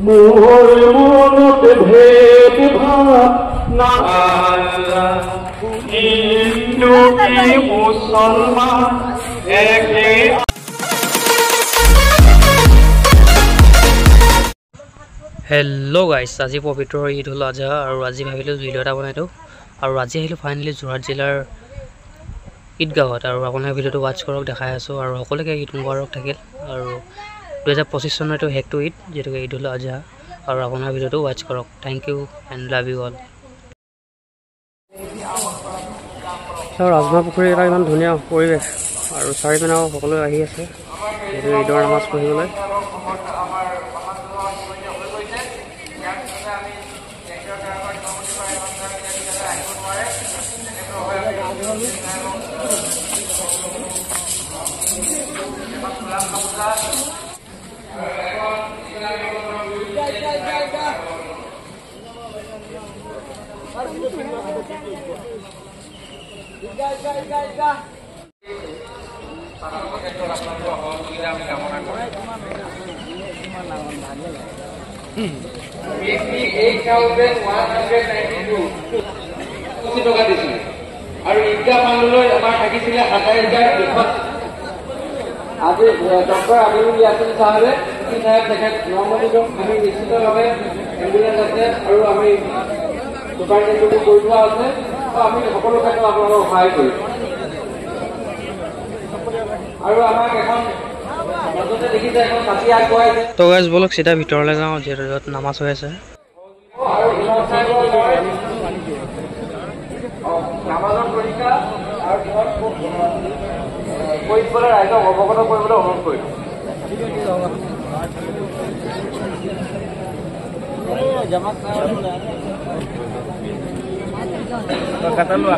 মোহর মনত ভেদ ভাব না হিন্দু কি মুসলমান একে। হেল্ল' গাইছ, আজি পবিত্ৰ ঈদ উল আজহা আৰু আজি ভাবিলোঁ ভিডিঅ' এটা বনাই দিওঁ। আৰু আজি আহিলোঁ ফাইনেলি যোৰহাট জিলাৰ ঈদগাঁৱত। আৰু আপোনালোকে ভিডিঅ'টো ৱাটচ কৰক, দেখাই আছোঁ। আৰু সকলোকে ঈদ মুবাৰক থাকিল। আৰু 2025 চনৰ এইটো শেষটো ঈদ, যিহেতুকে ঈদ উল আজহা। আৰু আপোনাৰ ভিডিঅ'টো ৱাটচ কৰক। Thank you and love you all. ৰাজমা পুখুৰী এটা ইমান ধুনীয়া পৰিৱেশ, আৰু চাৰিপিনেও সকলো আহি আছে যিহেতু ঈদৰ নামাজ পঢ়িবলৈ। আৰু ঈদগাহ ফাণ্ডলৈ আমাৰ থাকিছিলে 27,200। আজি ডক্টৰ আমিনুল ইয়াছিন চাহাবে সাহেব তেখেত নৰ্মেলিক আমি নিশ্চিতভাৱে এম্বুলেঞ্চ আছে আৰু আমি চুপাৰিনটেণ্ডেণ্টো কৰি থোৱা আছে। আমি সকলো ক্ষেত্ৰত আপোনালোকক সহায় কৰিম। আৰু আমাক এখন মাজতে দেখিছে এখন ছাতি আগবঢ়াইছে। তো গাইজ বলক চিধা ভিতৰলৈ যাওঁ, যিহেতু য'ত নামাজ হৈ আছে। আৰু নামাজৰ তৰিকা আৰু কৰিবলৈ ৰাইজক অৱগত কৰিবলৈ অনুৰোধ কৰিলোঁ। খাতা লোৱা।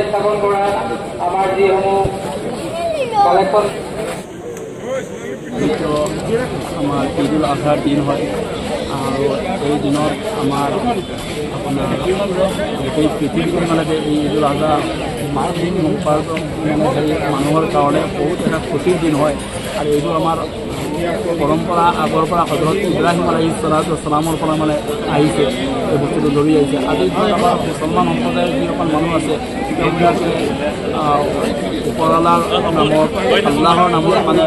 স্থাপন কৰা আমাৰ যিসমূহ কালেকশ্যন আমাৰ ঈদ উল আজহাৰ দিন হয়, আৰু এই দিনত আমাৰ আপোনাৰ গোটেই পৃথিৱীখন মানে এই ঈদ উল আজহা মানুহৰ কাৰণে বহুত এটা খুচিৰ দিন হয়। আৰু এইটো আমাৰ পৰম্পৰা আগৰ পৰা হজৰত ইব্ৰাহিম আলাইহিছ্ছলামৰ পৰা মানে আহিছে, এই বস্তুটো ধৰি আহিছে। আজিৰ দিনত আমাৰ মুছলমান সম্প্ৰদায়ৰ যিসকল মানুহ আছে তেওঁলোকে ওপৰৱালাৰ নামত, আল্লাহৰ নামত মানে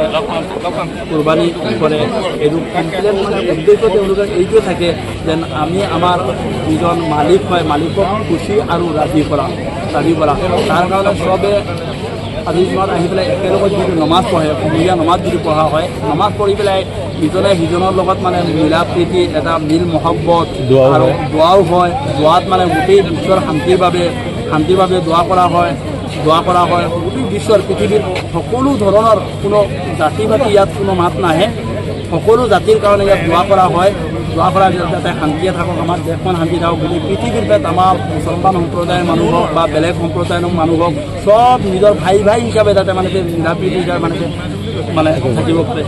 কুৰবানী কৰে। এইটো কমপ্লেইন মানে উদ্দেশ্য তেওঁলোকৰ এইটোৱে থাকে যেন আমি আমাৰ যিজন মালিক হয়, মালিকক খুচি আৰু ৰাজি কৰা। তাৰ কাৰণে চবে আজিৰ দিনত আহি পেলাই একেলগত যিটো নমাজ পঢ়ে, সমূহীয়া নমাজ যদি পঢ়া হয়, নমাজ পঢ়ি পেলাই ইজনে সিজনৰ লগত মানে মিলা প্ৰীতি, এটা মিল মহব্বত আৰু দোৱাও হয়। দোৱাত মানে গোটেই বিশ্বৰ শান্তিৰ বাবে দোৱা কৰা হয়। গোটেই বিশ্বৰ পৃথিৱীৰ সকলো ধৰণৰ কোনো জাতি পাতি ইয়াত কোনো মাত নাহে, সকলো জাতিৰ কাৰণে ইয়াত দোৱা কৰা হয়। দোৱা কৰা যাতে শান্তিয়ে থাকক, আমাৰ দেশখন শান্তি থাকক। গোটেই পৃথিৱীৰ পৰা আমাৰ মুছলমান সম্প্ৰদায়ৰ মানুহ হওক বা বেলেগ সম্প্ৰদায়ৰ মানুহ হওক, চব নিজৰ ভাই হিচাপে যাতে মানে মিলা প্ৰীতি মানে থাকিব পাৰে।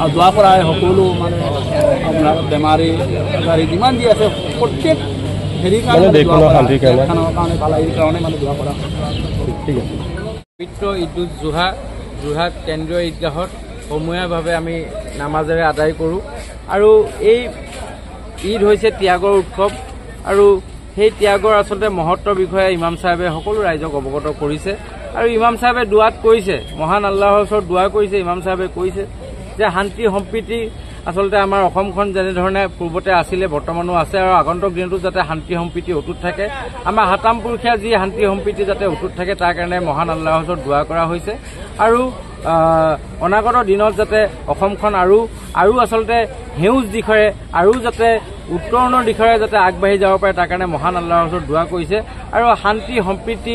আৰু দোৱা কৰা হয় সকলো মানে আপোনাৰ বেমাৰী যিমান যি আছে প্ৰত্যেক হেৰিৰ কাৰণে, দেশখনৰ কাৰণে ভালাইৰ কাৰণে মানে দোৱা কৰা। ঠিক আছে। পবিত্ৰ ঈদ উল জুহা যোৰহাট কেন্দ্ৰীয় ঈদগাহত সমূহীয়াভাৱে আমি নামাজেৰে আদায় কৰোঁ। আৰু এই ঈদ হৈছে ত্যাগৰ উৎসৱ, আৰু সেই ত্যাগৰ আচলতে মহত্বৰ বিষয়ে ইমাম চাহেবে সকলো ৰাইজক অৱগত কৰিছে। আৰু ইমাম চাহেবে দুৱাত কৈছে, মহান আল্লাহৰ ওচৰত দোৱা কৰিছে। ইমাম চাহেবে কৈছে যে শান্তি সম্প্ৰীতি আচলতে আমাৰ অসমখন যেনেধৰণে পূৰ্বতে আছিলে, বৰ্তমানো আছে, আৰু আগন্তুক দিনতো যাতে শান্তি সম্প্ৰীতি অটুট থাকে। আমাৰ হাতাম পুৰুষীয়া যি শান্তি সম্প্ৰীতি যাতে অটুট থাকে, তাৰ কাৰণে মহান আল্লাহৰ ওচৰত দোৱা কৰা হৈছে। আৰু অনাগত দিনত যাতে অসমখন আৰু আচলতে সেউজ দিশৰে আৰু যাতে উত্তৰণৰ দিশৰে যাতে আগবাঢ়ি যাব পাৰে, তাৰ কাৰণে মহান আল্লাহৰ ওচৰত দোৱা কৰিছে। আৰু শান্তি সম্প্ৰীতি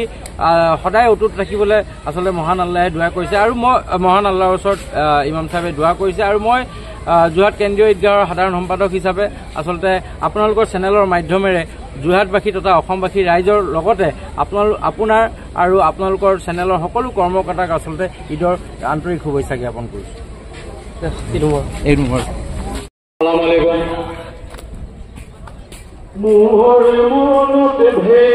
সদায় অটুট ৰাখিবলৈ আচলতে মহান আল্লাহে দোৱা কৰিছে। আৰু মই মহান আল্লাহৰ ওচৰত ইমাম চাহেবে দোৱা কৰিছে। আৰু মই যোৰহাট কেন্দ্ৰীয় ঈদগাহৰ সাধাৰণ সম্পাদক হিচাপে আচলতে আপোনালোকৰ চেনেলৰ মাধ্যমেৰে যোৰহাটবাসী তথা অসমবাসী ৰাইজৰ লগতে আপোনাৰ আৰু আপোনালোকৰ চেনেলৰ সকলো কৰ্মকৰ্তাক আচলতে ঈদৰ আন্তৰিক শুভেচ্ছা জ্ঞাপন কৰিছোঁ। এই নম্বৰ মোৰ মনত ভেদ